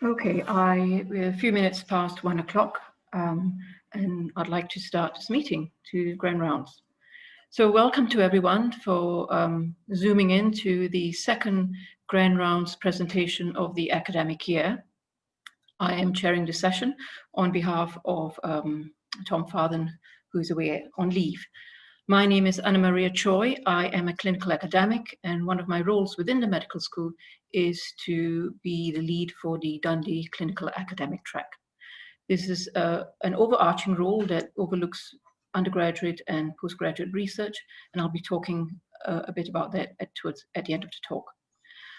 Okay, we're a few minutes past 1 o'clock, and I'd like to start this meeting to Grand Rounds. So welcome to everyone for zooming in to the second Grand Rounds presentation of the academic year. I am chairing the session on behalf of Tom Farthen, who's away on leave. My name is Anna Maria Choi. I am a clinical academic, and one of my roles within the medical school is to be the lead for the Dundee Clinical Academic Track. This is an overarching role that overlooks undergraduate and postgraduate research, and I'll be talking a bit about that at the end of the talk.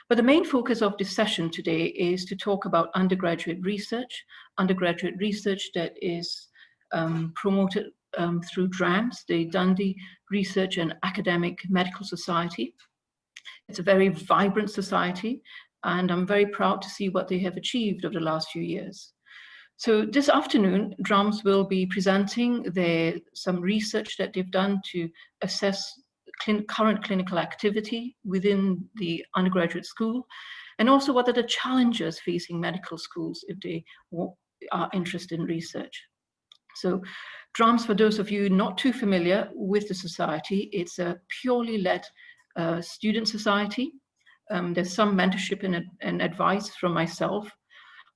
But the main focus of this session today is to talk about undergraduate research that is promoted through DRAMS, the Dundee Research and Academic Medical Society. It's a very vibrant society, and I'm very proud to see what they have achieved over the last few years. So this afternoon, DRAMS will be presenting some research that they've done to assess current clinical activity within the undergraduate school, and also what are the challenges facing medical schools if they are interested in research. So DRAMS, for those of you not too familiar with the society, it's a purely led student society. There's some mentorship and advice from myself,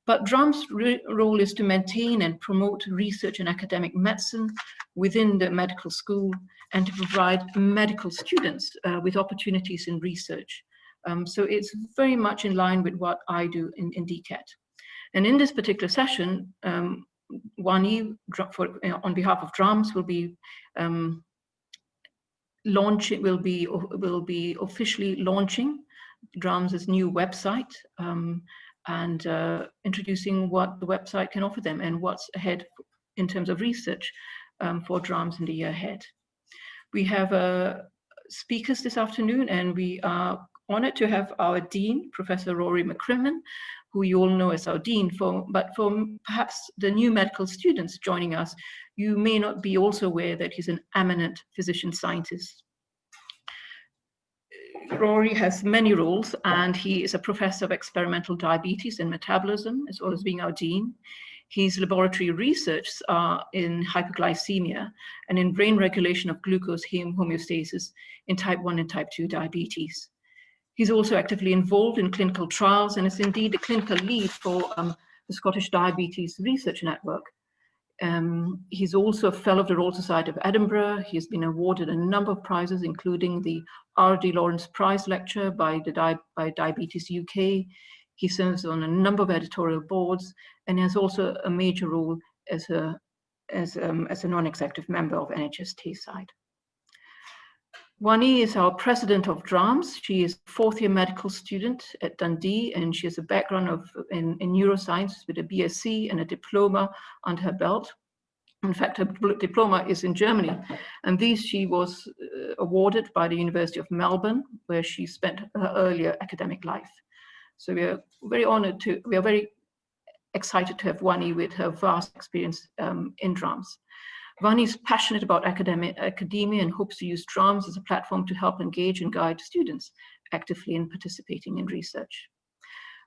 but DRAMS' role is to maintain and promote research and academic medicine within the medical school and to provide medical students with opportunities in research. So it's very much in line with what I do in DCAT. And in this particular session, Wani, on behalf of DRAMS, will be officially launching DRAMS' new website and introducing what the website can offer them and what's ahead in terms of research for DRAMS in the year ahead. We have speakers this afternoon, and we are honored to have our Dean, Professor Rory McCrimmon, who you all know as our Dean, but for perhaps the new medical students joining us, you may not be also aware that he's an eminent physician scientist. Rory has many roles, and he is a professor of experimental diabetes and metabolism, as well as being our Dean. His laboratory research are in hypoglycemia and in brain regulation of glucose homeostasis in type 1 and type 2 diabetes. He's also actively involved in clinical trials and is indeed a clinical lead for the Scottish Diabetes Research Network. He's also a Fellow of the Royal Society of Edinburgh. He has been awarded a number of prizes, including the R.D. Lawrence Prize Lecture by Diabetes UK. He serves on a number of editorial boards and has also a major role as a non-executive member of NHS Tayside. Wani is our president of DRAMS. She is a fourth-year medical student at Dundee, and she has a background in neuroscience with a BSc and a diploma under her belt. In fact, her diploma is in Germany, and she was awarded by the University of Melbourne, where she spent her earlier academic life. So we are very excited to have Wani with her vast experience in DRAMS. Vani is passionate about academia and hopes to use DRAMS as a platform to help engage and guide students actively in participating in research.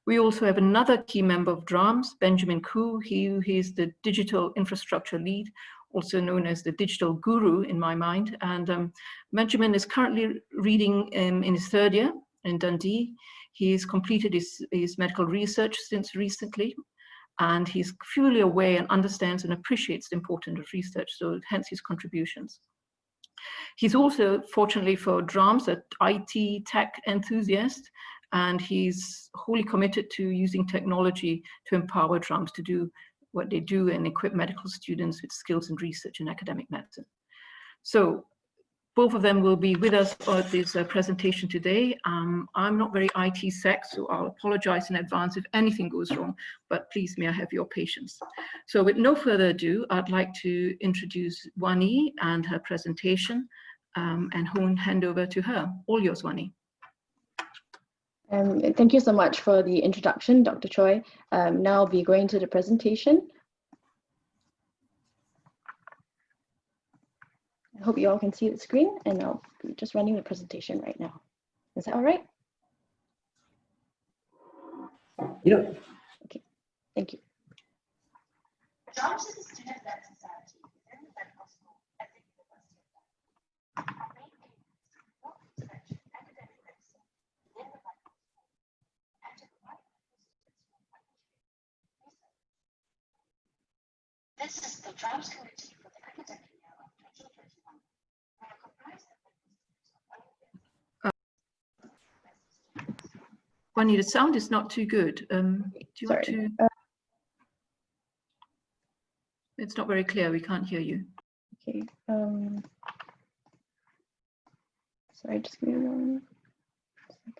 We also have another key member of DRAMS, Benjamin Koo. He is the digital infrastructure lead, also known as the digital guru in my mind. And Benjamin is currently reading in his third year in Dundee. He's completed his medical research since recently, and he's fully aware and understands and appreciates the importance of research, so hence his contributions. He's also, fortunately for DRAMS, an IT tech enthusiast, and he's wholly committed to using technology to empower DRAMS to do what they do and equip medical students with skills in research and academic medicine. So both of them will be with us for this presentation today. I'm not very IT savvy, so I'll apologize in advance if anything goes wrong, but please may I have your patience. So with no further ado, I'd like to introduce Wani and her presentation and hand over to her. All yours, Wani. Thank you so much for the introduction, Dr. Choi. Now I'll be going to the presentation. I hope you all can see the screen, and I'll be just running the presentation right now. Is that all right? Yeah. Okay. Thank you. DRAMS is a student-led society within the medical school at the University of London. Our main aim is to promote research in academic medicine within the medical school and to provide medical students with opportunities for research. This is the DRAMS committee for the academic year of 2021. We are comprised of medical students of all years. Juanita, the sound is not too good. Do you want to? It's not very clear. We can't hear you. Okay. Sorry, just give me 1 second.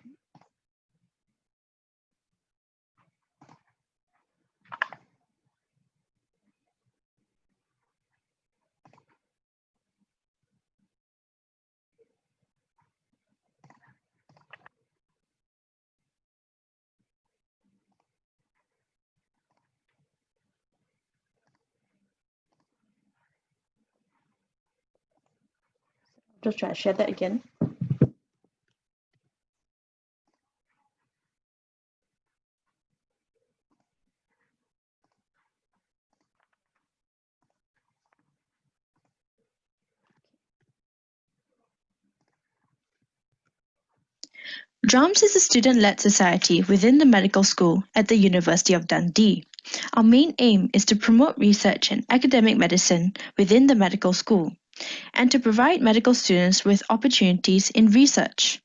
Just try to share that again. DRAMS is a student-led society within the medical school at the University of Dundee. Our main aim is to promote research in academic medicine within the medical school and to provide medical students with opportunities in research.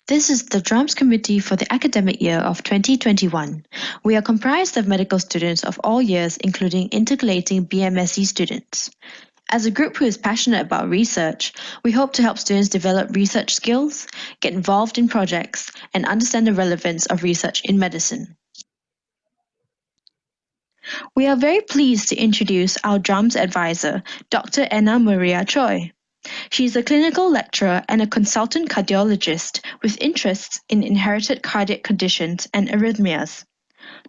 This is the DRAMS committee for the academic year of 2021. We are comprised of medical students of all years, including intercalating BMSc students. As a group who is passionate about research, we hope to help students develop research skills, get involved in projects, and understand the relevance of research in medicine. We are very pleased to introduce our DRAMS advisor, Dr. Anna Maria Choi. She is a clinical lecturer and a consultant cardiologist with interests in inherited cardiac conditions and arrhythmias.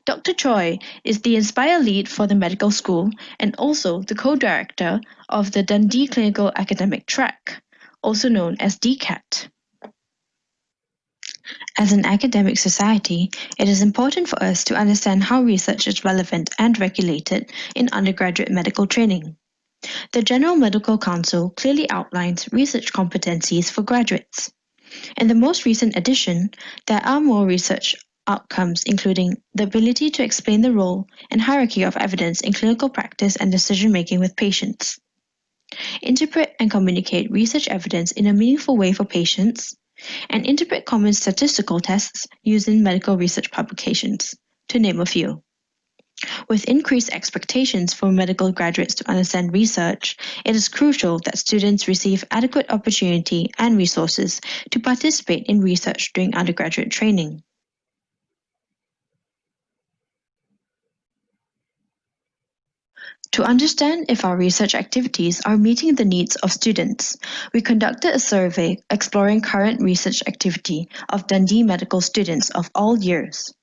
Dr. Choi is the Inspire Lead for the medical school and also the co-director of the Dundee Clinical Academic Track, also known as DCAT. As an academic society, it is important for us to understand how research is relevant and regulated in undergraduate medical training. The General Medical Council clearly outlines research competencies for graduates. In the most recent edition, there are more research outcomes, including the ability to explain the role and hierarchy of evidence in clinical practice and decision-making with patients, interpret and communicate research evidence in a meaningful way for patients, and interpret common statistical tests used in medical research publications, to name a few. With increased expectations for medical graduates to understand research, it is crucial that students receive adequate opportunity and resources to participate in research during undergraduate training. To understand if our research activities are meeting the needs of students, we conducted a survey exploring current research activity of Dundee medical students of all years.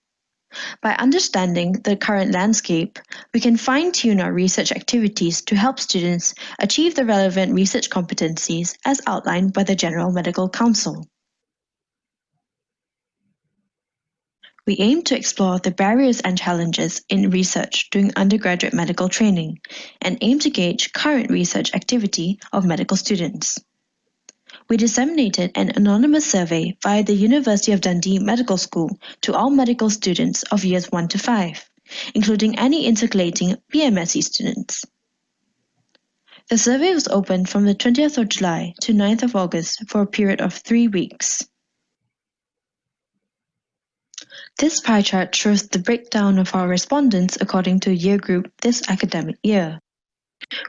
By understanding the current landscape, we can fine-tune our research activities to help students achieve the relevant research competencies as outlined by the General Medical Council. We aim to explore the barriers and challenges in research during undergraduate medical training and aim to gauge current research activity of medical students. We disseminated an anonymous survey via the University of Dundee Medical School to all medical students of years 1 to 5, including any intercalating BMSc students. The survey was open from the 20th of July to 9th of August for a period of 3 weeks. This pie chart shows the breakdown of our respondents according to year group this academic year.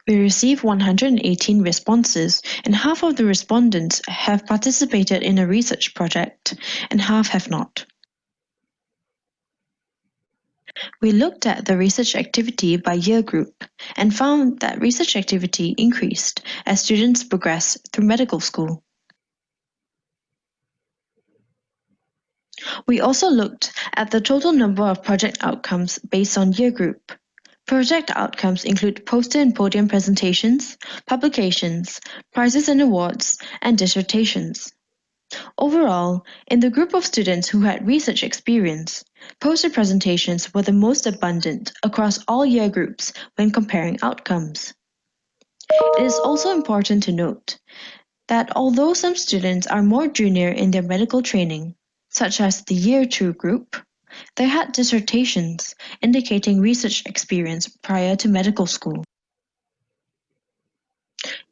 We received 118 responses, and half of the respondents have participated in a research project, and half have not. We looked at the research activity by year group and found that research activity increased as students progress through medical school. We also looked at the total number of project outcomes based on year group. Project outcomes include poster and podium presentations, publications, prizes and awards, and dissertations. Overall, in the group of students who had research experience, poster presentations were the most abundant across all year groups when comparing outcomes. It is also important to note that although some students are more junior in their medical training, such as the Year 2 group, they had dissertations indicating research experience prior to medical school.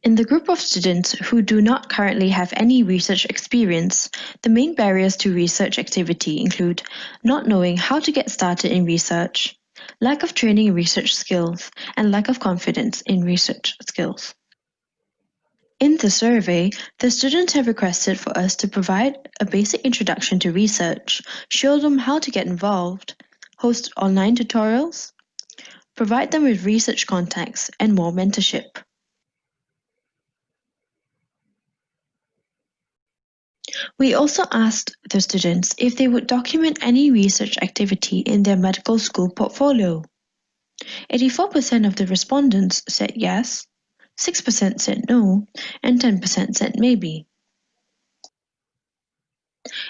In the group of students who do not currently have any research experience, the main barriers to research activity include not knowing how to get started in research, lack of training in research skills, and lack of confidence in research skills. In the survey, the students have requested for us to provide a basic introduction to research, show them how to get involved, host online tutorials, provide them with research contacts, and more mentorship. We also asked the students if they would document any research activity in their medical school portfolio. 84% of the respondents said yes, 6% said no, and 10% said maybe.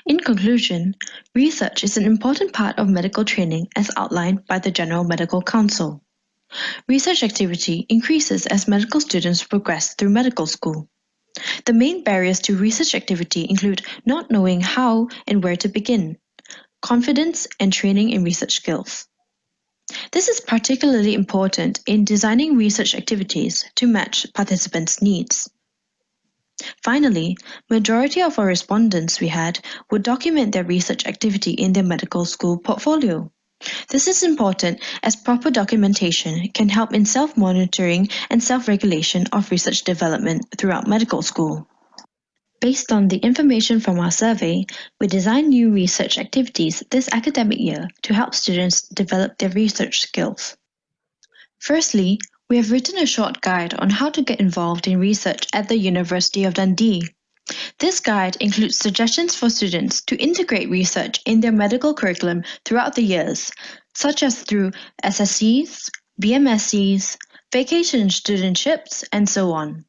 In conclusion, research is an important part of medical training as outlined by the General Medical Council. Research activity increases as medical students progress through medical school. The main barriers to research activity include not knowing how and where to begin, confidence, and training in research skills. This is particularly important in designing research activities to match participants' needs. Finally, majority of our respondents we had would document their research activity in their medical school portfolio. This is important as proper documentation can help in self-monitoring and self-regulation of research development throughout medical school. Based on the information from our survey, we designed new research activities this academic year to help students develop their research skills. Firstly, we have written a short guide on how to get involved in research at the University of Dundee. This guide includes suggestions for students to integrate research in their medical curriculum throughout the years, such as through SSCs, BMSCs, vacation studentships, and so on.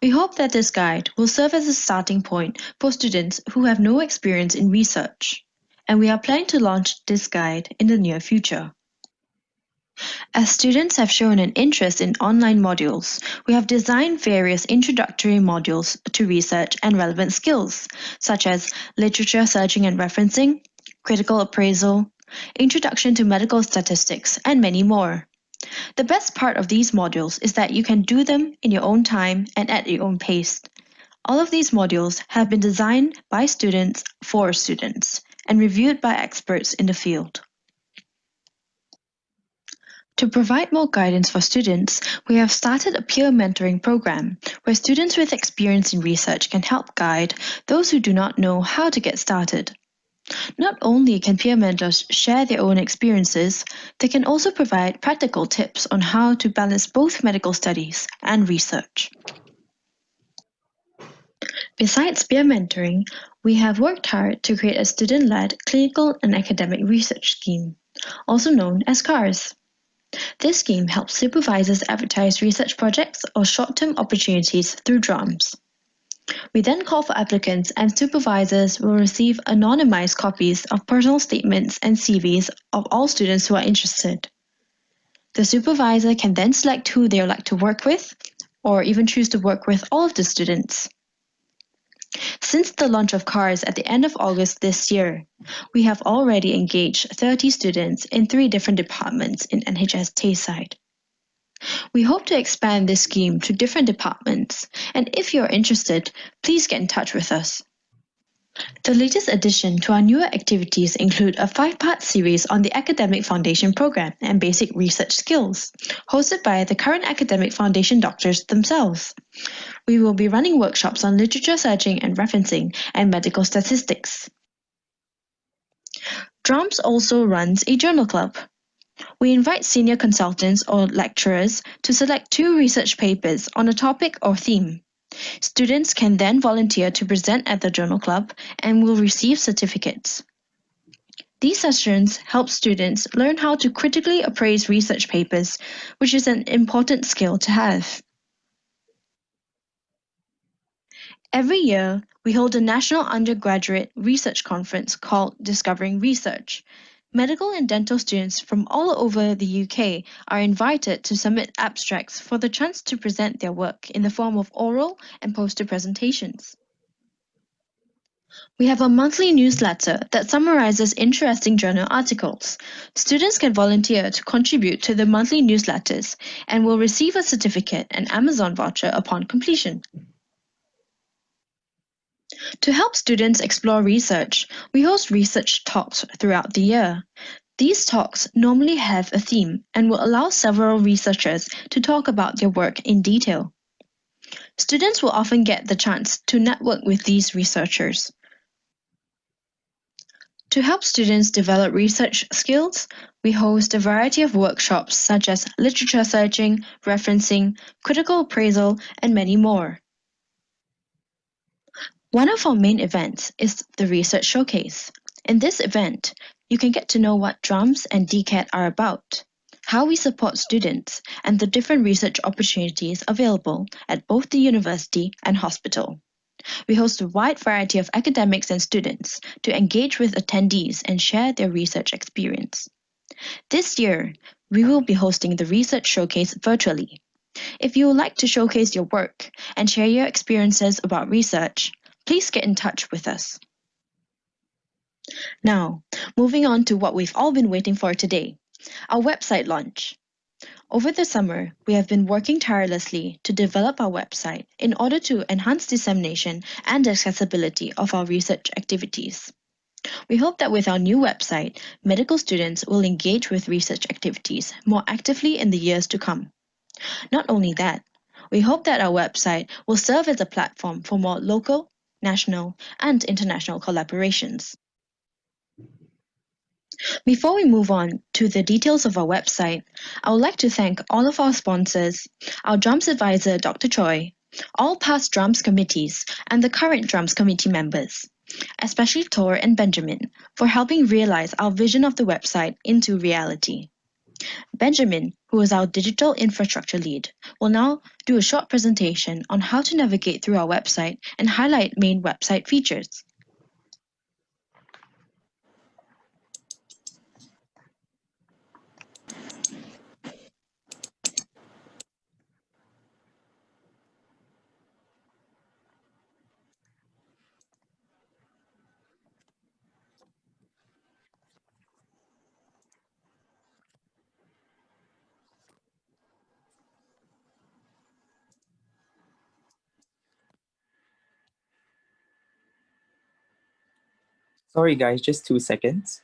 We hope that this guide will serve as a starting point for students who have no experience in research, and we are planning to launch this guide in the near future. As students have shown an interest in online modules, we have designed various introductory modules to research and relevant skills, such as literature searching and referencing, critical appraisal, introduction to medical statistics, and many more. The best part of these modules is that you can do them in your own time and at your own pace. All of these modules have been designed by students for students and reviewed by experts in the field. To provide more guidance for students, we have started a peer mentoring program where students with experience in research can help guide those who do not know how to get started. Not only can peer mentors share their own experiences, they can also provide practical tips on how to balance both medical studies and research. Besides peer mentoring, we have worked hard to create a student-led clinical and academic research scheme, also known as CARS. This scheme helps supervisors advertise research projects or short-term opportunities through DRAMS. We then call for applicants, and supervisors will receive anonymized copies of personal statements and CVs of all students who are interested. The supervisor can then select who they would like to work with, or even choose to work with all of the students. Since the launch of CARS at the end of August this year, we have already engaged 30 students in 3 different departments in NHS Tayside. We hope to expand this scheme to different departments, and if you're interested, please get in touch with us. The latest addition to our newer activities include a 5-part series on the Academic Foundation Program and Basic Research Skills, hosted by the current Academic Foundation doctors themselves. We will be running workshops on literature searching and referencing and medical statistics. DRAMS also runs a journal club. We invite senior consultants or lecturers to select 2 research papers on a topic or theme. Students can then volunteer to present at the journal club and will receive certificates. These sessions help students learn how to critically appraise research papers, which is an important skill to have. Every year, we hold a national undergraduate research conference called Discovering Research. Medical and dental students from all over the UK are invited to submit abstracts for the chance to present their work in the form of oral and poster presentations. We have a monthly newsletter that summarizes interesting journal articles. Students can volunteer to contribute to the monthly newsletters and will receive a certificate and Amazon voucher upon completion. To help students explore research, we host research talks throughout the year. These talks normally have a theme and will allow several researchers to talk about their work in detail. Students will often get the chance to network with these researchers. To help students develop research skills, we host a variety of workshops such as literature searching, referencing, critical appraisal, and many more. One of our main events is the Research Showcase. In this event, you can get to know what DRAMS and DCAT are about, how we support students, and the different research opportunities available at both the university and hospital. We host a wide variety of academics and students to engage with attendees and share their research experience. This year, we will be hosting the Research Showcase virtually. If you would like to showcase your work and share your experiences about research, please get in touch with us. Now, moving on to what we've all been waiting for today, our website launch. Over the summer, we have been working tirelessly to develop our website in order to enhance dissemination and accessibility of our research activities. We hope that with our new website, medical students will engage with research activities more actively in the years to come. Not only that, we hope that our website will serve as a platform for more local, national, and international collaborations. Before we move on to the details of our website, I would like to thank all of our sponsors, our DRAMS Advisor, Dr. Choi, all past DRAMS committees, and the current DRAMS committee members, especially Tor and Benjamin, for helping realize our vision of the website into reality. Benjamin, who is our digital infrastructure lead, will now do a short presentation on how to navigate through our website and highlight main website features. Sorry guys, just 2 seconds.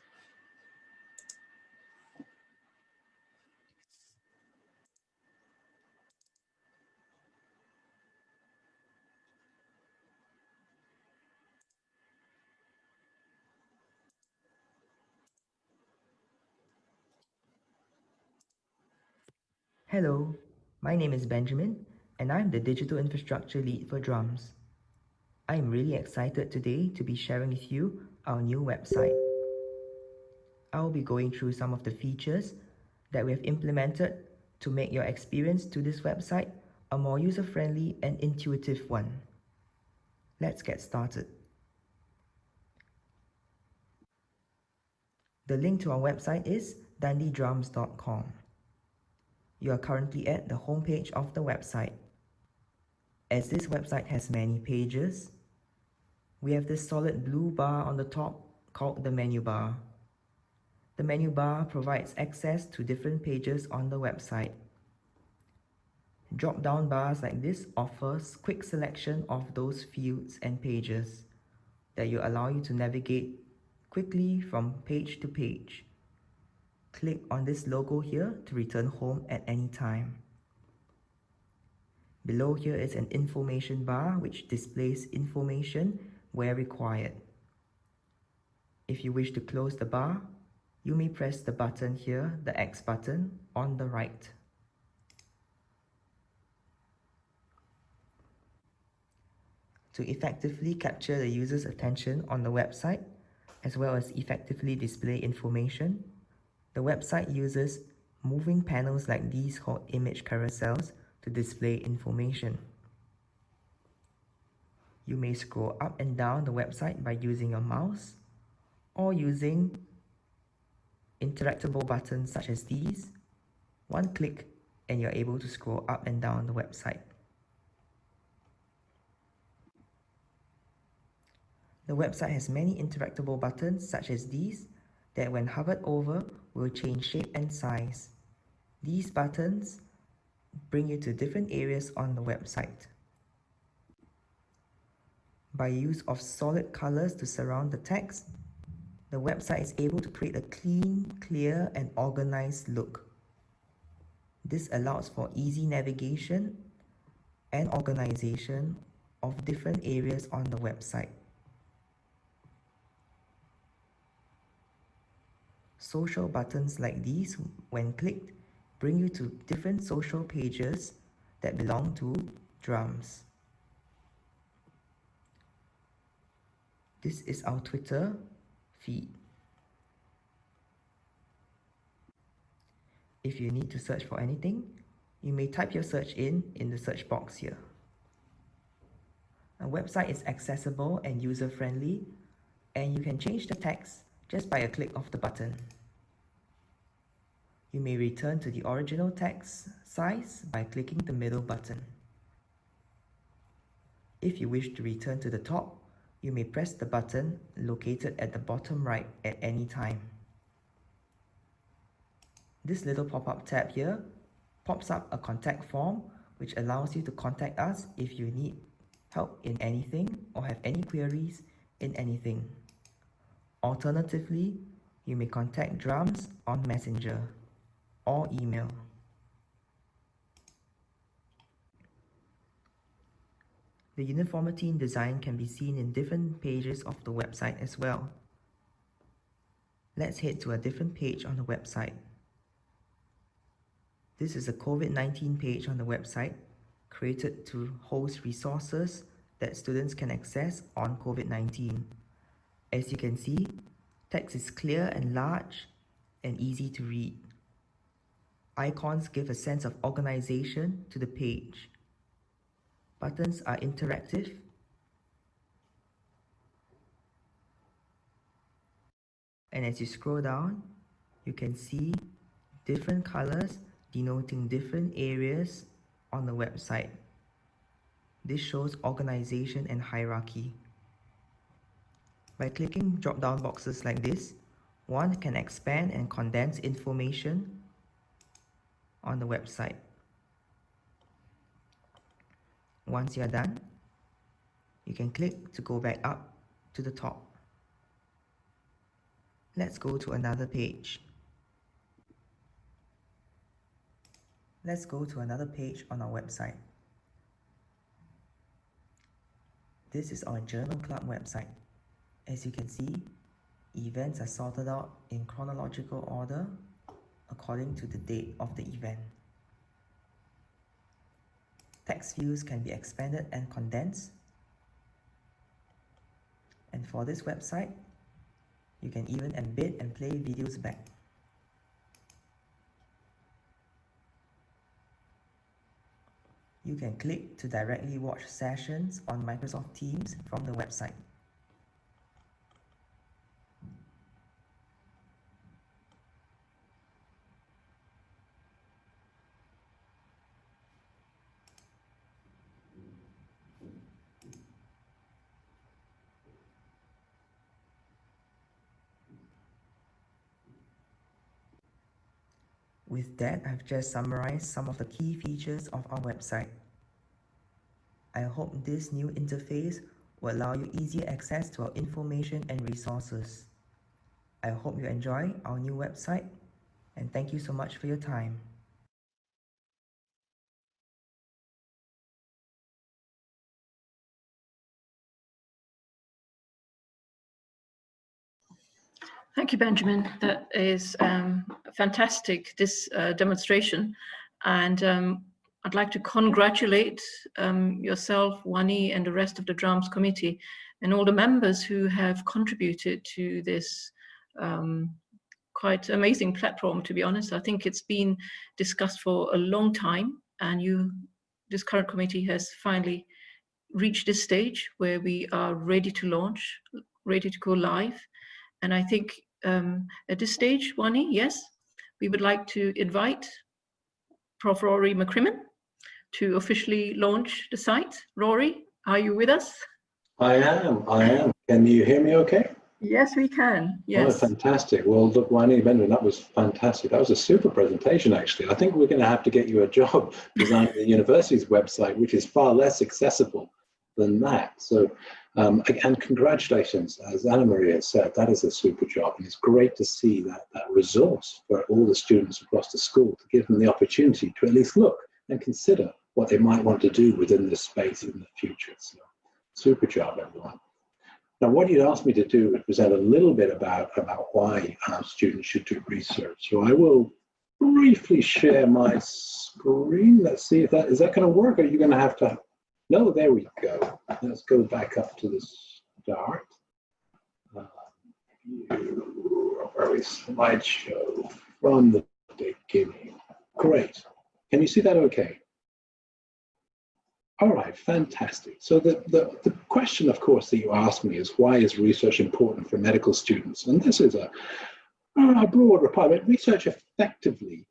Hello, my name is Benjamin, and I'm the Digital Infrastructure Lead for DRAMS. I'm really excited today to be sharing with you our new website. I'll be going through some of the features that we have implemented to make your experience to this website a more user-friendly and intuitive one. Let's get started. The link to our website is dandydrams.com. You are currently at the homepage of the website. As this website has many pages, we have this solid blue bar on the top called the menu bar. The menu bar provides access to different pages on the website. Drop-down bars like this offers quick selection of those fields and pages that will allow you to navigate quickly from page to page. Click on this logo here to return home at any time. Below here is an information bar which displays information where required. If you wish to close the bar, you may press the button here, the X button, on the right. To effectively capture the user's attention on the website, as well as effectively display information, the website uses moving panels like these called image carousels to display information. You may scroll up and down the website by using your mouse or using interactable buttons such as these. One click and you're able to scroll up and down the website. The website has many interactable buttons such as these that when hovered over will change shape and size. These buttons bring you to different areas on the website. By use of solid colors to surround the text, the website is able to create a clean, clear, and organized look. This allows for easy navigation and organization of different areas on the website. Social buttons like these, when clicked, bring you to different social pages that belong to DRAMS. This is our Twitter feed. If you need to search for anything, you may type your search in the search box here. Our website is accessible and user-friendly, and you can change the text just by a click of the button. You may return to the original text size by clicking the middle button. If you wish to return to the top, you may press the button located at the bottom right at any time. This little pop-up tab here pops up a contact form which allows you to contact us if you need help in anything or have any queries in anything. Alternatively, you may contact DRAMS on Messenger or email. The uniformity in design can be seen in different pages of the website as well. Let's head to a different page on the website. This is a COVID-19 page on the website created to host resources that students can access on COVID-19. As you can see, text is clear and large and easy to read. Icons give a sense of organization to the page. Buttons are interactive. And as you scroll down, you can see different colors denoting different areas on the website. This shows organization and hierarchy. By clicking drop-down boxes like this, one can expand and condense information on the website. Once you're done, you can click to go back up to the top. Let's go to another page. Let's go to another page on our website. This is our Journal Club website. As you can see, events are sorted out in chronological order according to the date of the event. Text views can be expanded and condensed. And for this website, you can even embed and play videos back. You can click to directly watch sessions on Microsoft Teams from the website. With that, I've just summarized some of the key features of our website. I hope this new interface will allow you easier access to our information and resources. I hope you enjoy our new website, and thank you so much for your time. Thank you, Benjamin. That is fantastic, this demonstration. And I'd like to congratulate yourself, Wani, and the rest of the DRAMS committee, and all the members who have contributed to this quite amazing platform, to be honest. I think it's been discussed for a long time, and this current committee has finally reached this stage where we are ready to launch, ready to go live. And I think At this stage, Wani, yes, we would like to invite Prof. Rory McCrimmon to officially launch the site. Rory, are you with us? I am. Can you hear me okay? Yes, we can. Yes. Oh, fantastic. Well, look, Wani, Benjamin, that was fantastic. That was a super presentation, actually. I think we're going to have to get you a job designing the university's website, which is far less accessible than that. So, and congratulations, as Anna Maria said, that is a super job. And it's great to see that resource for all the students across the school to give them the opportunity to at least look and consider what they might want to do within this space in the future. So, super job, everyone. Now, what you'd asked me to do is present a little bit about why students should do research. So I will briefly share my screen. Let's see if that, is that going to work? Or are you going to have to, no, there we go. Let's go back up to the start. Where is slideshow from the beginning? Great. Can you see that okay? All right, fantastic. So the question, of course, that you asked me is, why is research important for medical students? And this is a broad reply, but research effectively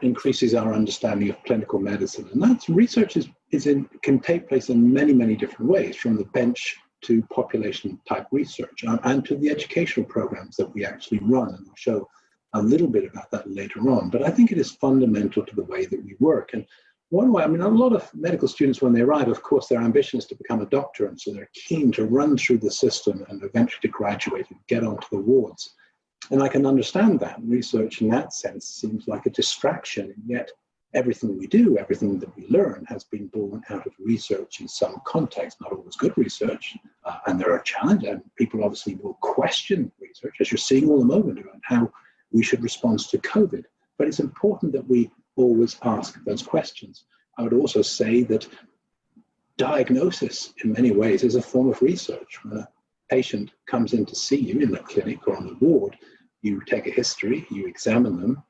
increases our understanding of clinical medicine. And that's research can take place in many, many different ways, from the bench to population type research and to the educational programs that we actually run. And I'll show a little bit about that later on. But I think it is fundamental to the way that we work. And one way, I mean, a lot of medical students, when they arrive, of course, their ambition is to become a doctor. And so they're keen to run through the system and eventually to graduate and get onto the wards. And I can understand that. Research in that sense seems like a distraction. And yet everything we do, everything that we learn has been born out of research in some context, not always good research. And there are challenges, and people obviously will question research, as you're seeing all the moment, around how we should respond to COVID. But it's important that we always ask those questions. I would also say that diagnosis in many ways is a form of research. When a patient comes in to see you in the clinic or on the ward, you take a history, you examine them,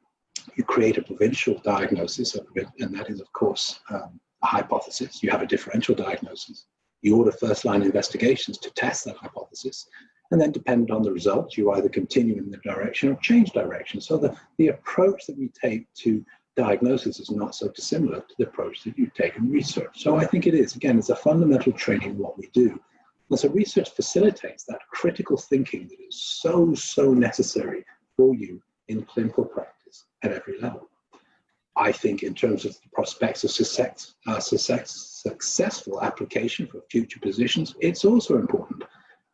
you create a provincial diagnosis of it, and that is, of course, a hypothesis. You have a differential diagnosis. You order first-line investigations to test that hypothesis, and then depending on the results, you either continue in the direction or change direction. So the approach that we take to diagnosis is not so dissimilar to the approach that you take in research. So I think it is, again, it's a fundamental training in what we do. And so research facilitates that critical thinking that is so necessary for you in clinical practice at every level. I think in terms of the prospects of successful application for future positions, it's also important.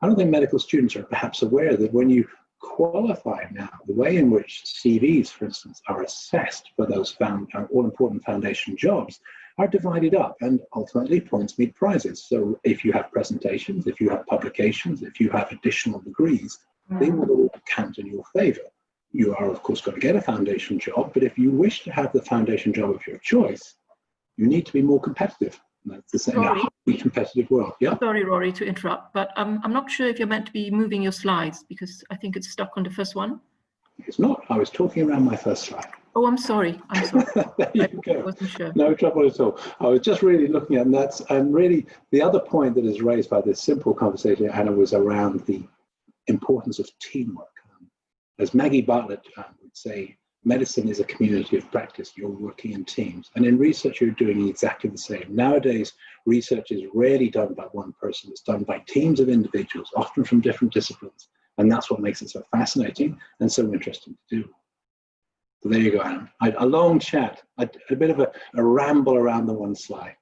I don't think medical students are perhaps aware that when you qualify now, the way in which CVs, for instance, are assessed for those all-important foundation jobs are divided up, and ultimately points meet prizes. So if you have presentations, if you have publications, if you have additional degrees, they will all count in your favor. You are, of course, going to get a foundation job, but if you wish to have the foundation job of your choice, you need to be more competitive. That's the same in a highly competitive world. Yeah. Sorry, Rory, to interrupt, but I'm not sure if you're meant to be moving your slides, because I think it's stuck on the first one. It's not. I was talking around my first slide. Oh, I'm sorry. I'm sorry. There you go. I wasn't sure. No trouble at all. I was just really looking at that. And really, the other point that is raised by this simple conversation, Anna, was around the importance of teamwork. As Maggie Bartlett would say, medicine is a community of practice. You're working in teams. And in research, you're doing exactly the same. Nowadays, research is rarely done by one person. It's done by teams of individuals, often from different disciplines. And that's what makes it so fascinating and so interesting to do. So there you go, Anna. A long chat, a bit of a ramble around the one slide.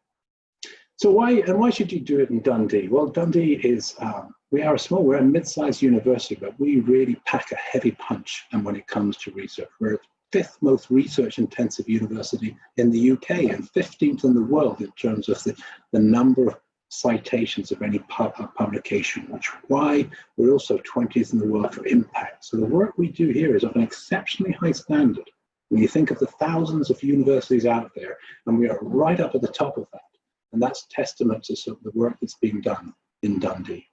So why should you do it in Dundee? Well, Dundee is, we're a mid-sized university, but we really pack a heavy punch. And when it comes to research, we're the 5th most research-intensive university in the UK and 15th in the world in terms of the number of citations of any publication, which is why we're also 20th in the world for impact. So the work we do here is of an exceptionally high standard. When you think of the thousands of universities out there, and we are right up at the top of that. And that's testament to sort of the work that's being done in Dundee.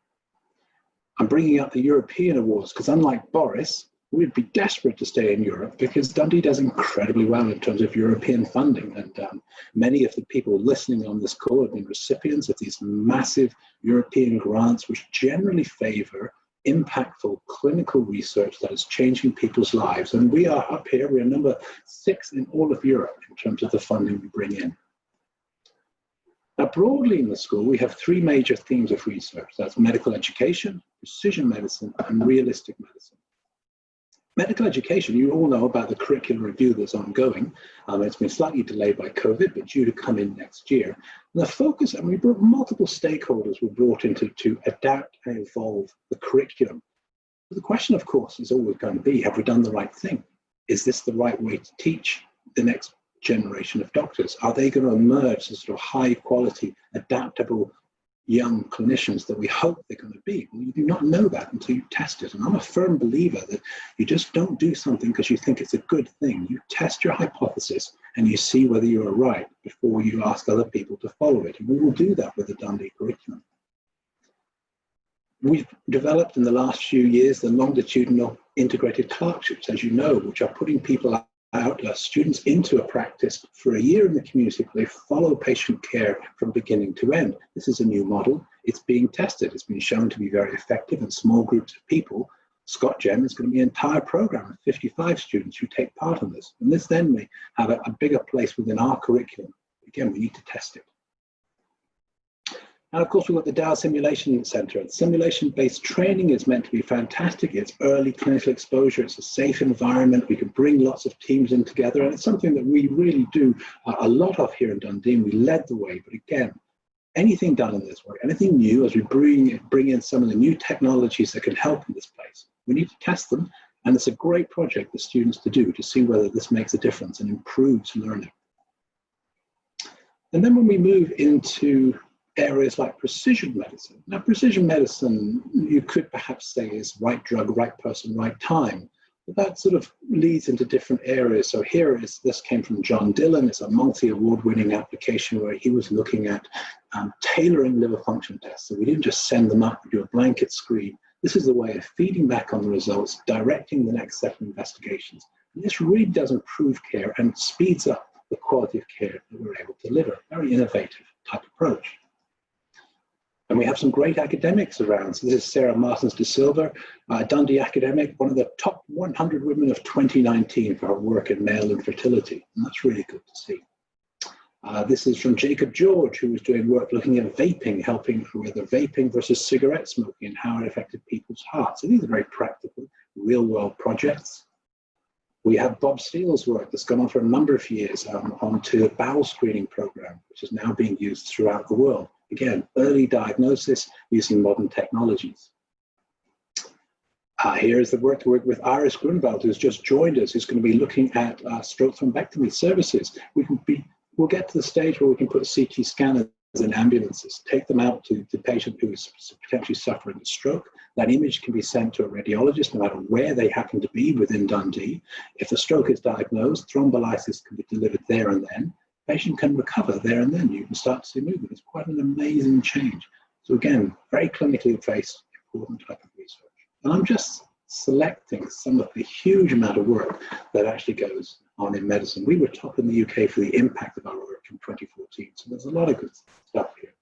I'm bringing up the European awards because, unlike Boris, we'd be desperate to stay in Europe because Dundee does incredibly well in terms of European funding. And many of the people listening on this call have been recipients of these massive European grants, which generally favor impactful clinical research that is changing people's lives. And we are up here, we're number 6 in all of Europe in terms of the funding we bring in. Now, broadly in the school, we have 3 major themes of research. That's medical education, precision medicine, and realistic medicine. Medical education, you all know about the curriculum review that's ongoing. It's been slightly delayed by COVID, but due to come in next year. And the focus, and we brought multiple stakeholders were brought into to adapt and evolve the curriculum. But the question, of course, is always going to be, have we done the right thing? Is this the right way to teach the next generation of doctors? Are they going to emerge as sort of high quality, adaptable young clinicians that we hope they're going to be? Well, you do not know that until you test it. And I'm a firm believer that you just don't do something because you think it's a good thing. You test your hypothesis and you see whether you are right before you ask other people to follow it. And we will do that with the Dundee curriculum. We've developed in the last few years the longitudinal integrated clerkships, as you know, which are putting people out, students into a practice for a year in the community where they follow patient care from beginning to end. This is a new model. It's being tested. It's been shown to be very effective in small groups of people. ScotGem is going to be an entire program of 55 students who take part in this. And this then may have a bigger place within our curriculum. Again, we need to test it. And of course, we've got the Dow Simulation Center. Simulation-based training is meant to be fantastic. It's early clinical exposure. It's a safe environment. We can bring lots of teams in together. And it's something that we really do a lot of here in Dundee. And we led the way. But again, anything done in this work, anything new, as we bring in some of the new technologies that can help in this place, we need to test them. And it's a great project for students to do to see whether this makes a difference and improves learning. And then when we move into areas like precision medicine. Now, precision medicine, you could perhaps say is right drug, right person, right time. But that sort of leads into different areas. So this came from John Dillon. It's a multi-award winning application where he was looking at tailoring liver function tests. So we didn't just send them up, we do a blanket screen. This is a way of feeding back on the results, directing the next set of investigations. And this really does improve care and speeds up the quality of care that we're able to deliver. Very innovative type approach. And we have some great academics around. So this is Sarah Martins de Silva, Dundee academic, one of the top 100 women of 2019 for her work in male infertility. And that's really good to see. This is from Jacob George, who was doing work looking at vaping, helping with the vaping versus cigarette smoking and how it affected people's hearts. So these are very practical, real-world projects. We have Bob Steele's work that's gone on for a number of years onto the bowel screening program, which is now being used throughout the world. Again, early diagnosis using modern technologies. Here is the work with Iris Grunwald, who's just joined us, who's going to be looking at stroke thrombectomy services. We'll get to the stage where we can put CT scanners in ambulances, take them out to the patient who is potentially suffering a stroke. That image can be sent to a radiologist, no matter where they happen to be within Dundee. If the stroke is diagnosed, thrombolysis can be delivered there and then. Patient can recover there and then. You can start to see movement. It's quite an amazing change. So again, very clinically based, important type of research. And I'm just selecting some of the huge amount of work that actually goes on in medicine. We were top in the UK for the impact of our work in 2014. So there's a lot of good stuff here.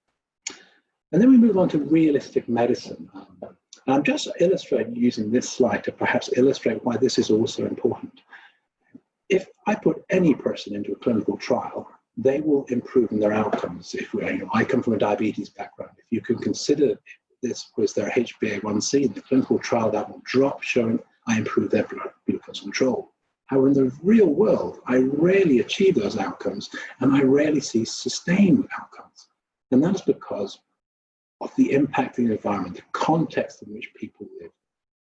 And then we move on to realistic medicine. And I'm just illustrating using this slide to perhaps illustrate why this is also important. If I put any person into a clinical trial, they will improve in their outcomes. I come from a diabetes background. If you can consider this was their HbA1c in the clinical trial, that will drop, showing I improve their blood glucose control. However, in the real world, I rarely achieve those outcomes, and I rarely see sustained outcomes. And that is because of the impact of the environment, the context in which people live.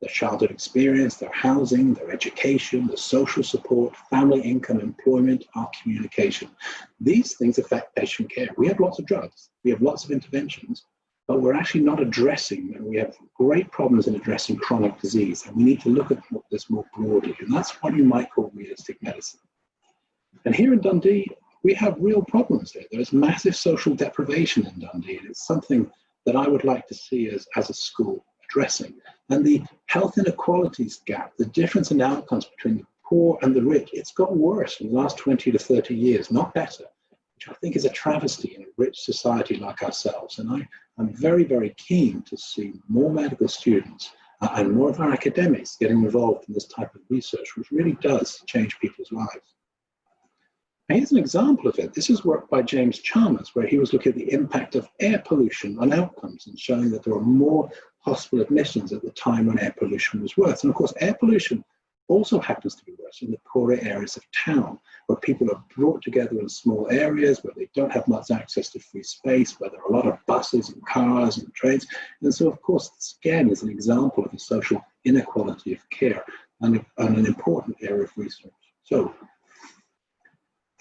Their childhood experience, their housing, their education, their social support, family income, employment, our communication. These things affect patient care. We have lots of drugs, we have lots of interventions, but we're actually not addressing, and we have great problems in addressing chronic disease, and we need to look at this more broadly, and that's what you might call realistic medicine. And here in Dundee, we have real problems here. There's massive social deprivation in Dundee, and it's something that I would like to see as a school addressing. And the health inequalities gap, the difference in outcomes between the poor and the rich, it's got worse in the last 20 to 30 years, not better, which I think is a travesty in a rich society like ourselves. And I'm very, very keen to see more medical students and more of our academics getting involved in this type of research, which really does change people's lives. And here's an example of it. This is work by James Chalmers, where he was looking at the impact of air pollution on outcomes and showing that there were more hospital admissions at the time when air pollution was worse. And of course, air pollution also happens to be worse in the poorer areas of town, where people are brought together in small areas, where they don't have much access to free space, where there are a lot of buses and cars and trains. And so, of course, this again is an example of the social inequality of care and an important area of research. So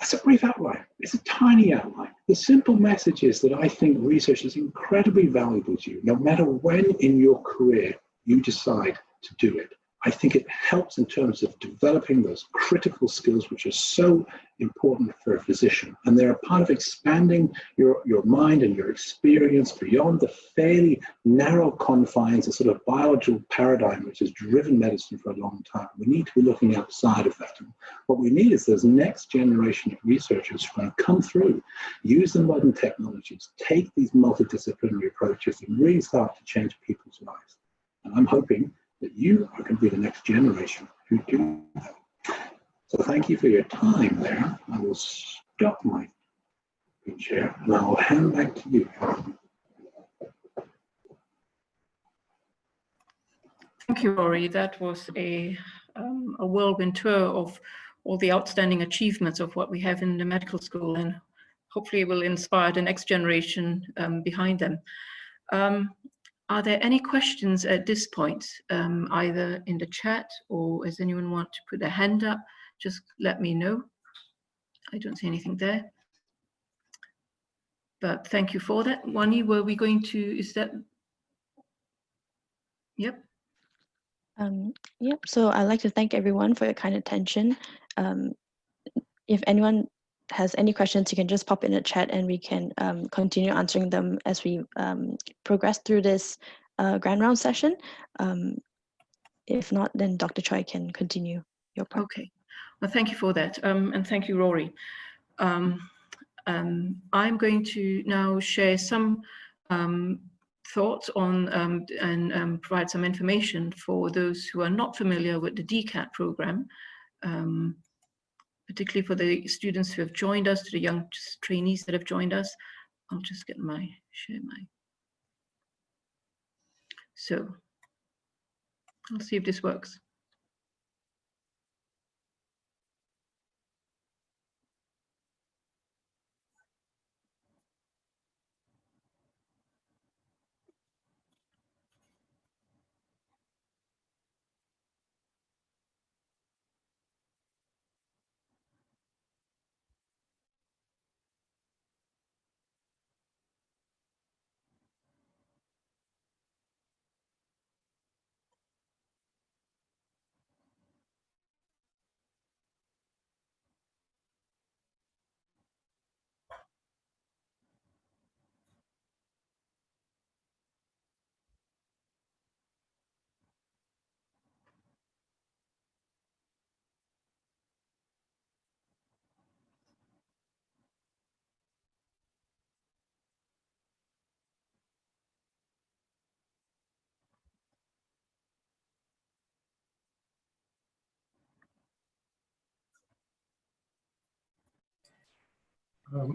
that's a brief outline. It's a tiny outline. The simple message is that I think research is incredibly valuable to you, no matter when in your career you decide to do it. I think it helps in terms of developing those critical skills which are so important for a physician. And they're a part of expanding your mind and your experience beyond the fairly narrow confines of sort of biological paradigm which has driven medicine for a long time. We need to be looking outside of that. And what we need is those next generation of researchers who are going to come through, use the modern technologies, take these multidisciplinary approaches and really start to change people's lives. And I'm hoping that you are going to be the next generation who do that. So thank you for your time there. I will stop my share and I will hand back to you. Thank you, Rory. That was a whirlwind tour of all the outstanding achievements of what we have in the medical school, and hopefully it will inspire the next generation behind them. Are there any questions at this point, either in the chat or does anyone want to put their hand up? Just let me know. I don't see anything there. But thank you for that. Wani, were we going to, is that? Yep. Yep, so I'd like to thank everyone for your kind attention. If anyone has any questions, you can just pop in the chat and we can continue answering them as we progress through this grand round session. If not, then Dr. Choi can continue your part. Okay, well, thank you for that. And thank you, Rory. I'm going to now share some thoughts on and provide some information for those who are not familiar with the DCAT program, particularly for the students who have joined us, to the young trainees that have joined us. I'll just get share my. So I'll see if this works.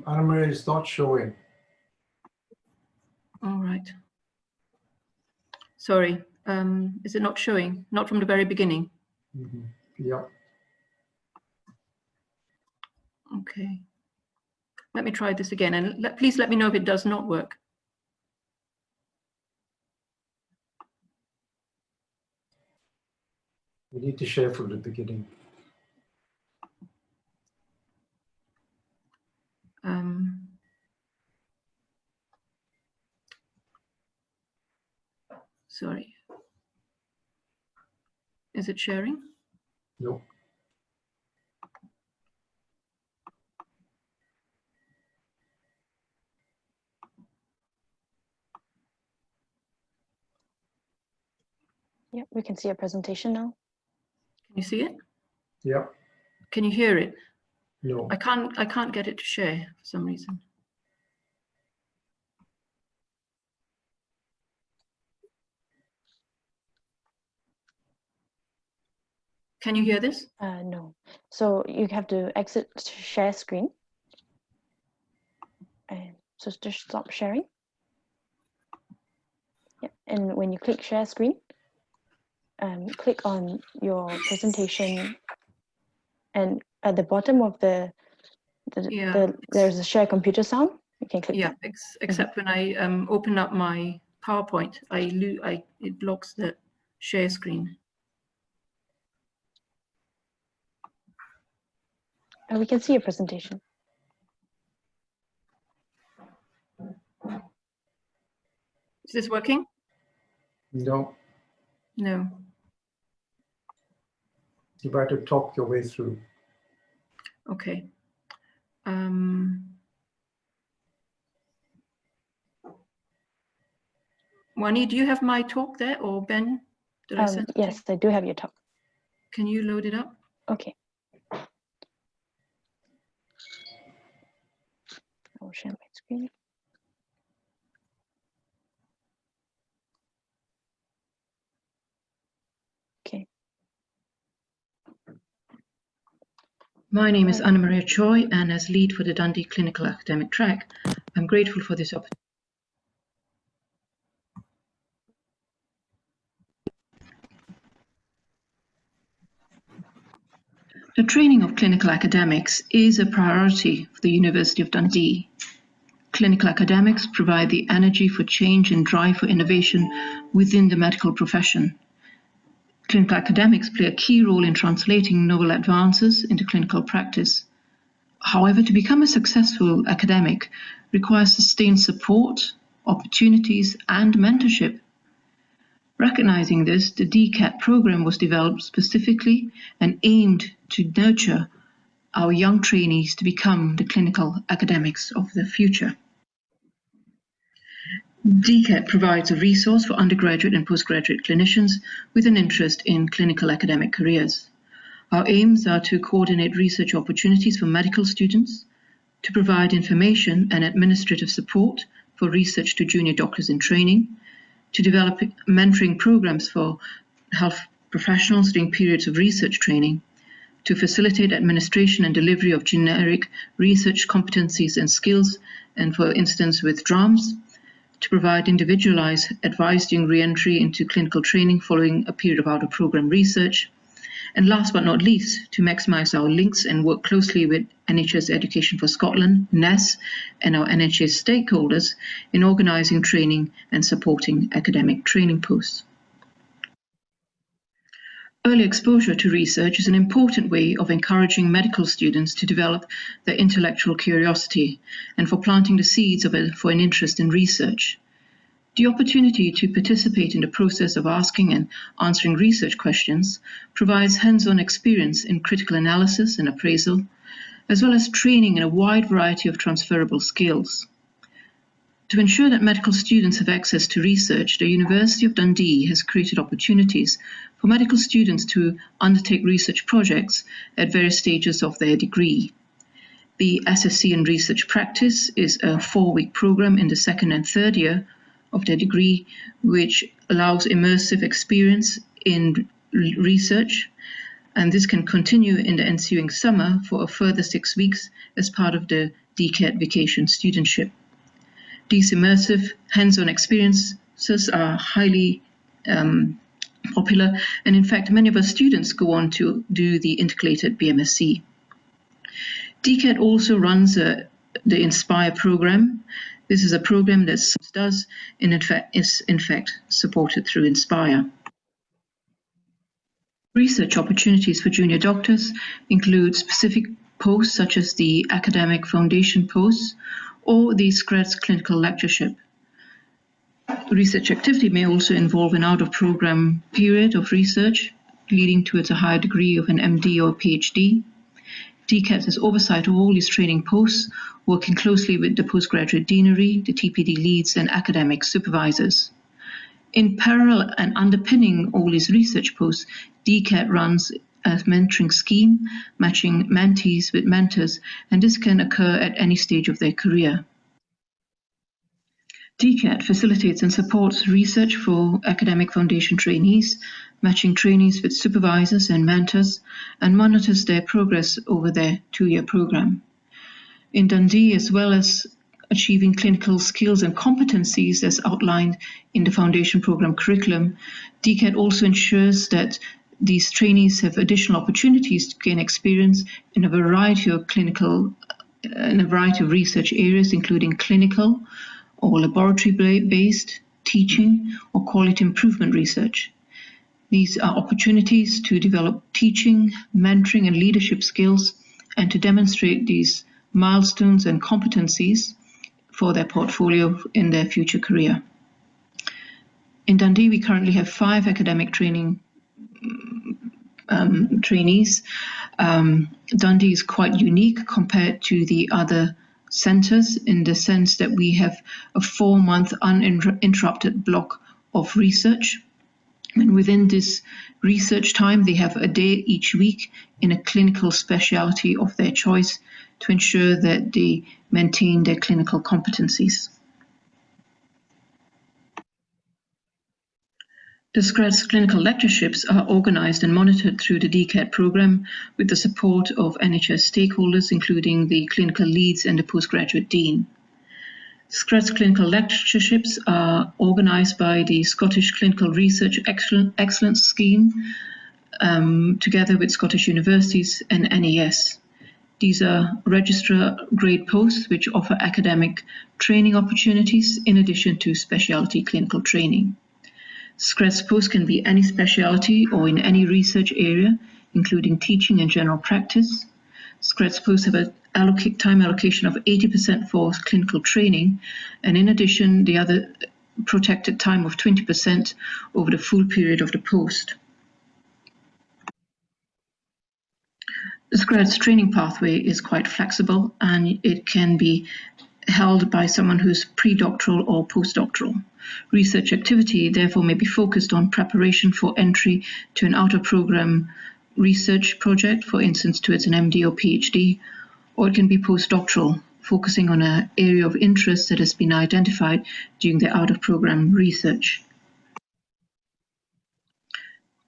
Anna-Maria is not showing. All right. Sorry, is it not showing? Not from the very beginning? Mm-hmm. Yeah. Okay. Let me try this again, and please let me know if it does not work. We need to share from the beginning. Sorry. Is it sharing? No. Yep, we can see a presentation now. Can you see it? Yeah. Can you hear it? No. I can't get it to share for some reason. Can you hear this? No. So you have to exit share screen. And so just stop sharing. Yeah. And when you click share screen, click on your presentation, and at the bottom of there's a share computer sound. You can click that. Except when I open up my PowerPoint, it blocks the share screen. And we can see your presentation. Is this working? No. No. You try to talk your way through. Okay. Wani, do you have my talk there, or Ben? Did I send it? Yes, I do have your talk. Can you load it up? Okay. I'll share my screen. Okay. My name is Anna Maria Choi, and as lead for the Dundee Clinical Academic Track, I'm grateful for this opportunity. The training of clinical academics is a priority for the University of Dundee. Clinical academics provide the energy for change and drive for innovation within the medical profession. Clinical academics play a key role in translating novel advances into clinical practice. However, to become a successful academic requires sustained support, opportunities, and mentorship. Recognizing this, the DCAT program was developed specifically and aimed to nurture our young trainees to become the clinical academics of the future. DCAT provides a resource for undergraduate and postgraduate clinicians with an interest in clinical academic careers. Our aims are to coordinate research opportunities for medical students, to provide information and administrative support for research to junior doctors in training, to develop mentoring programs for health professionals during periods of research training, to facilitate administration and delivery of generic research competencies and skills, and for instance with DRAMS, to provide individualized advice during re-entry into clinical training following a period of out-of-program research, and last but not least, to maximize our links and work closely with NHS Education for Scotland, NES, and our NHS stakeholders in organising training and supporting academic training posts. Early exposure to research is an important way of encouraging medical students to develop their intellectual curiosity and for planting the seeds for an interest in research. The opportunity to participate in the process of asking and answering research questions provides hands-on experience in critical analysis and appraisal, as well as training in a wide variety of transferable skills. To ensure that medical students have access to research, the University of Dundee has created opportunities for medical students to undertake research projects at various stages of their degree. The SSc in Research Practice is a 4-week program in the second and third year of their degree, which allows immersive experience in research, and this can continue in the ensuing summer for a further 6 weeks as part of the DCAT vacation studentship. These immersive hands-on experiences are highly popular, and in fact many of our students go on to do the integrated BMSc. DCAT also runs the Inspire program. This is a program that does, and is in fact supported through Inspire. Research opportunities for junior doctors include specific posts such as the academic foundation posts or the SCREDS clinical lectureship. Research activity may also involve an out-of-program period of research, leading towards a higher degree of an MD or PhD. DCAT has oversight of all these training posts, working closely with the postgraduate deanery, the TPD leads, and academic supervisors. In parallel and underpinning all these research posts, DCAT runs a mentoring scheme, matching mentees with mentors, and this can occur at any stage of their career. DCAT facilitates and supports research for academic foundation trainees, matching trainees with supervisors and mentors, and monitors their progress over their 2-year program. In Dundee, as well as achieving clinical skills and competencies as outlined in the foundation program curriculum, DCAT also ensures that these trainees have additional opportunities to gain experience in a variety of research areas, including clinical or laboratory-based teaching or quality improvement research. These are opportunities to develop teaching, mentoring, and leadership skills, and to demonstrate these milestones and competencies for their portfolio in their future career. In Dundee, we currently have 5 academic trainees. Dundee is quite unique compared to the other centres in the sense that we have a 4-month uninterrupted block of research. And within this research time, they have a day each week in a clinical specialty of their choice to ensure that they maintain their clinical competencies. The SCRAD's clinical lectureships are organised and monitored through the DCAT programme with the support of NHS stakeholders, including the clinical leads and the postgraduate dean. SCRAD's clinical lectureships are organised by the Scottish Clinical Research Excellence Scheme, together with Scottish universities and NES. These are registrar grade posts which offer academic training opportunities in addition to specialty clinical training. SCRAD's posts can be any specialty or in any research area, including teaching and general practice. SCRAD's posts have a time allocation of 80% for clinical training, and in addition, the other protected time of 20% over the full period of the post. The SCRAD's training pathway is quite flexible, and it can be held by someone who's pre-doctoral or postdoctoral. Research activity, therefore, may be focused on preparation for entry to an out-of-program research project, for instance, towards an MD or PhD, or it can be postdoctoral, focusing on an area of interest that has been identified during the out-of-program research.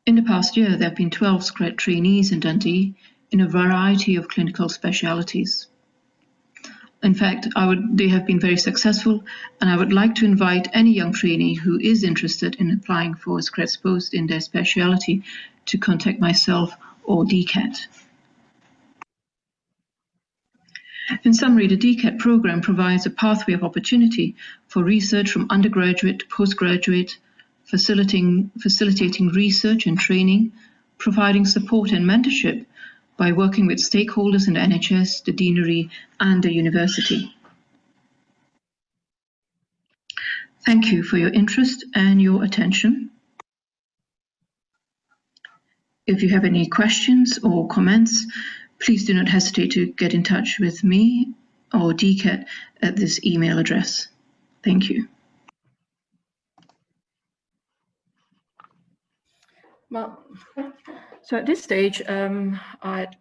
In the past year, there have been 12 SCRAD trainees in Dundee in a variety of clinical specialities. In fact, they have been very successful, and I would like to invite any young trainee who is interested in applying for a SCRAD's post in their speciality to contact myself or DCAT. In summary, the DCAT program provides a pathway of opportunity for research from undergraduate to postgraduate, facilitating research and training, providing support and mentorship by working with stakeholders in the NHS, the deanery, and the university. Thank you for your interest and your attention. If you have any questions or comments, please do not hesitate to get in touch with me or DCAT at this email address. Thank you. Well, so at this stage, I'd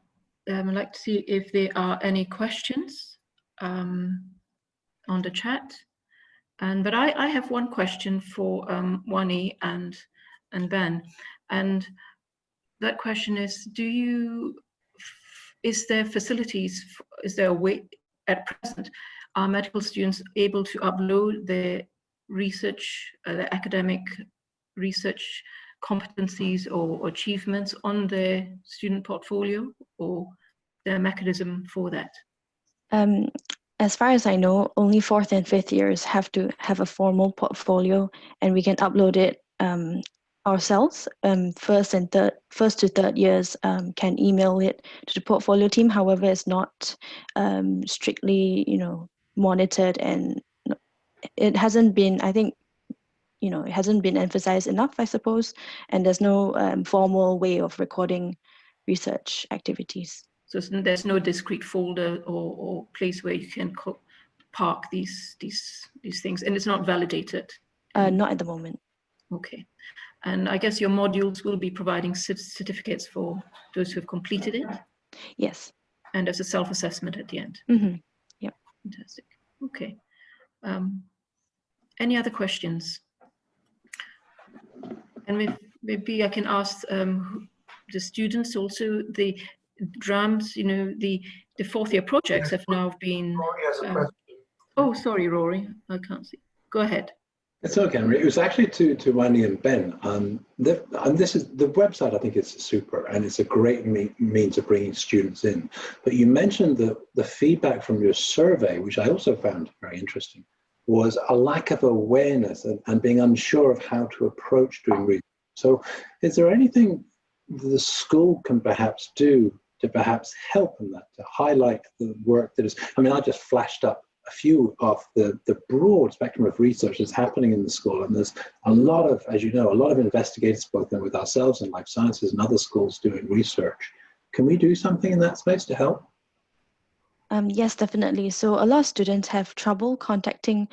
like to see if there are any questions on the chat. But I have one question for Wani and Ben. And that question is, is there a way at present, are medical students able to upload their research, their academic research competencies or achievements on their student portfolio, or their mechanism for that? As far as I know, only 4th and 5th years have to have a formal portfolio, and we can upload it ourselves. First to third years can email it to the portfolio team. However, it's not strictly, monitored, and it hasn't been, I think, it hasn't been emphasized enough, I suppose, and there's no formal way of recording research activities. So there's no discrete folder or place where you can park these things, and it's not validated? Not at the moment. Okay. And I guess your modules will be providing certificates for those who have completed it? Yes. And there's a self-assessment at the end? Mm-hmm. Yep. Fantastic. Okay. Any other questions? And maybe I can ask the students also, the DRAMS, you know, the fourth year projects have now been. Rory has a question. Oh, sorry, Rory, I can't see. Go ahead. It's okay, Henry. It was actually to Wendy and Ben. This is the website. I think it's super, and it's a great means of bringing students in. But you mentioned the feedback from your survey, which I also found very interesting, was a lack of awareness and being unsure of how to approach doing research. So, is there anything the school can perhaps do to perhaps help in that, to highlight the work that is? I mean, I just flashed up a few of the broad spectrum of research that's happening in the school. And there's a lot of, as you know, a lot of investigators, both with ourselves and life sciences and other schools doing research. Can we do something in that space to help? Yes, definitely. So a lot of students have trouble contacting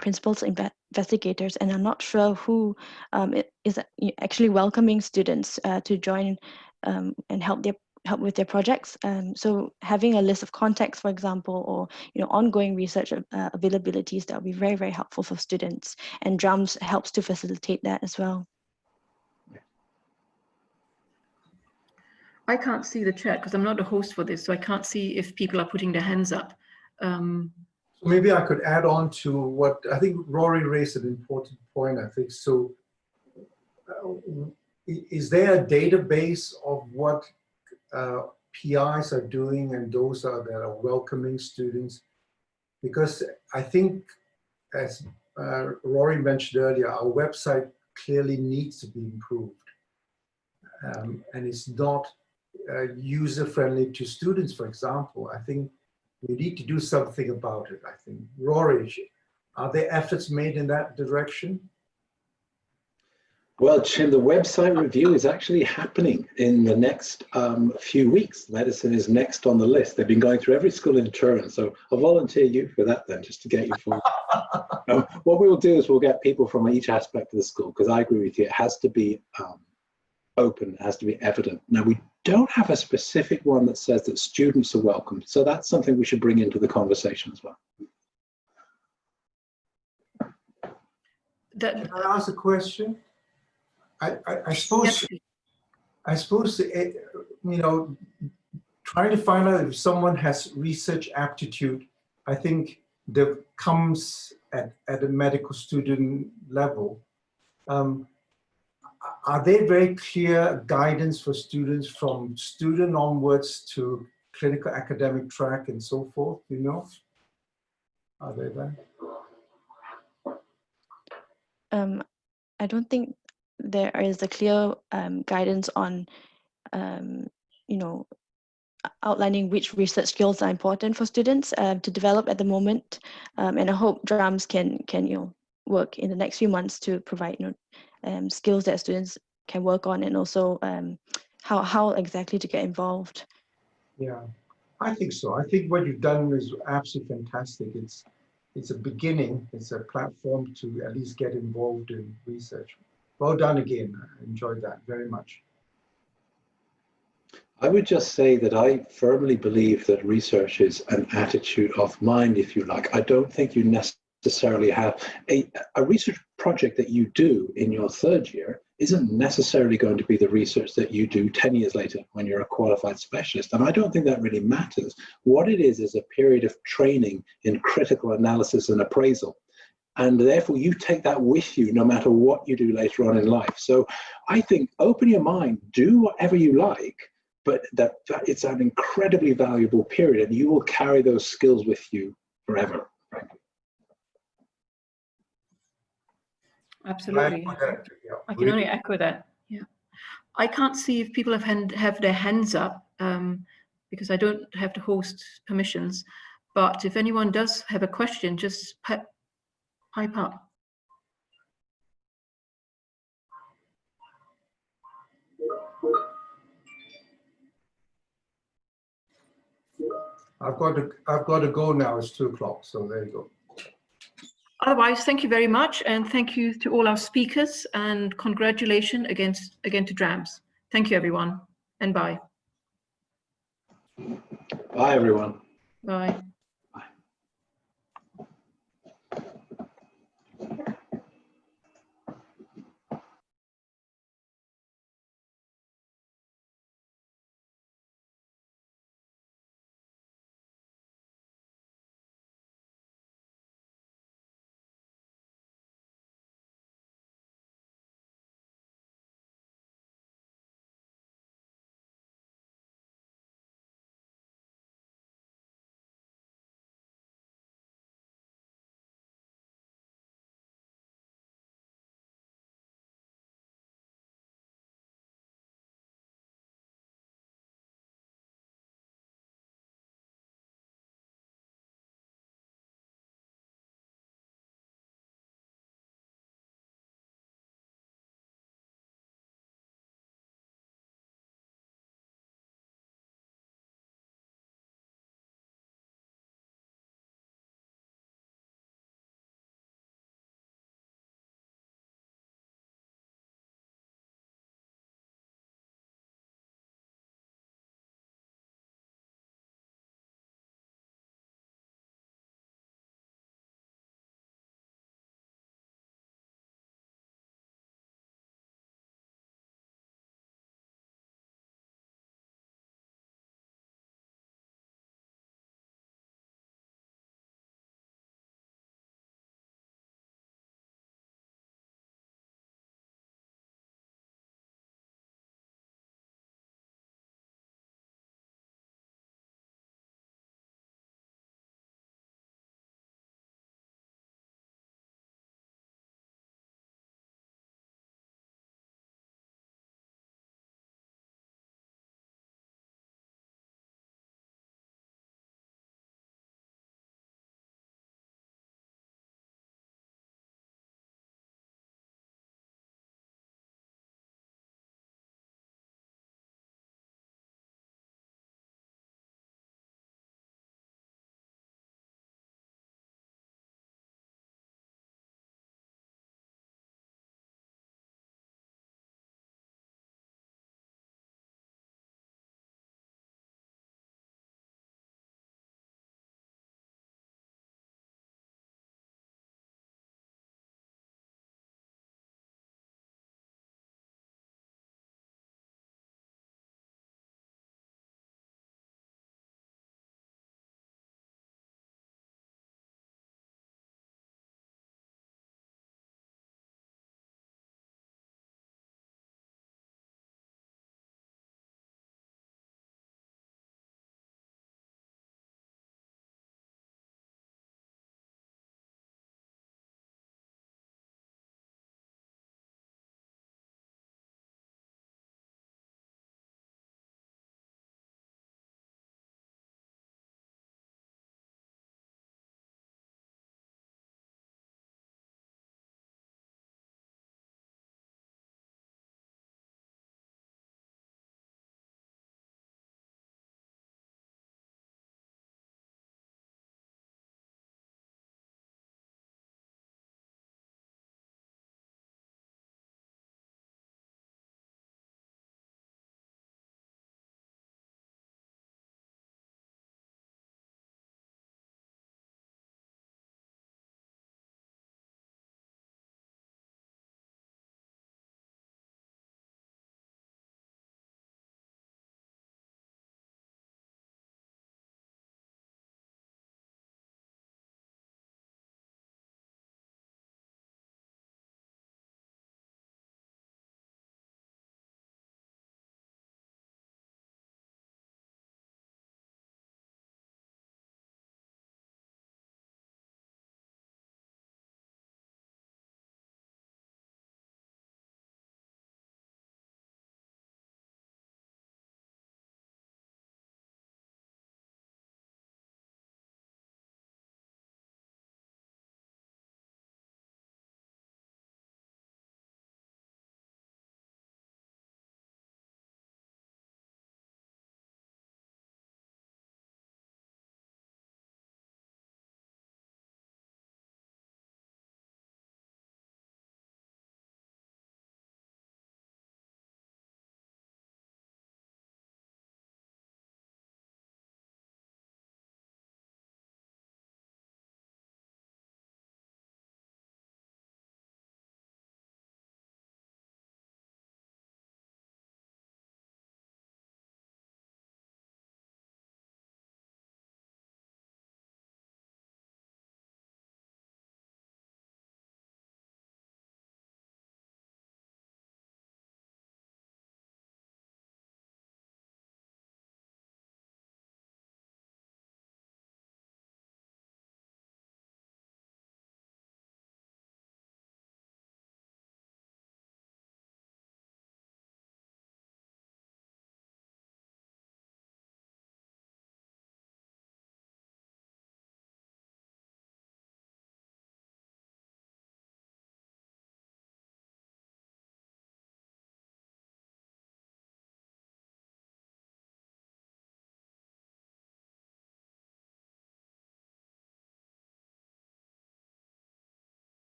principals and investigators, and are not sure who is actually welcoming students to join and help with their projects. So having a list of contacts, for example, or ongoing research availabilities, that will be very, very helpful for students. And DRAMS helps to facilitate that as well. I can't see the chat because I'm not a host for this, so I can't see if people are putting their hands up. So maybe I could add on to what I think Rory raised an important point. I think so. Is there a database of what PIs are doing and those that are welcoming students? Because I think, as Rory mentioned earlier, our website clearly needs to be improved, and it's not user-friendly to students, for example. I think we need to do something about it. I think, Rory, are there efforts made in that direction? Well, Jim, the website review is actually happening in the next few weeks. Medicine is next on the list. They've been going through every school in turn. So I'll volunteer you for that then, just to get you forward. What we will do is we'll get people from each aspect of the school, because I agree with you, it has to be open, it has to be evident. Now, we don't have a specific one that says that students are welcome. So that's something we should bring into the conversation as well. Can I ask a question? I suppose, trying to find out if someone has research aptitude, I think that comes at a medical student level. Are there very clear guidance for students from student onwards to clinical academic track and so forth, Are they there? I don't think there is a clear guidance on, outlining which research skills are important for students to develop at the moment. And I hope DRAMS can work in the next few months to provide skills that students can work on, and also how exactly to get involved. Yeah, I think so. I think what you've done is absolutely fantastic. It's a beginning. It's a platform to at least get involved in research. Well done again. I enjoyed that very much. I would just say that I firmly believe that research is an attitude of mind, if you like. I don't think you necessarily have a research project that you do in your third year isn't necessarily going to be the research that you do 10 years later when you're a qualified specialist. And I don't think that really matters. What it is a period of training in critical analysis and appraisal. And therefore you take that with you no matter what you do later on in life. So I think open your mind, do whatever you like, but that it's an incredibly valuable period, and you will carry those skills with you forever, frankly. Absolutely. I can only echo that. Yeah. I can't see if people have their hands up because I don't have the host permissions. But if anyone does have a question, just pipe up. I've got to go now. It's 2 o'clock, so there you go. Otherwise, thank you very much, and thank you to all our speakers, and congratulations again to DRAMS. Thank you, everyone, and bye. Bye, everyone. Bye.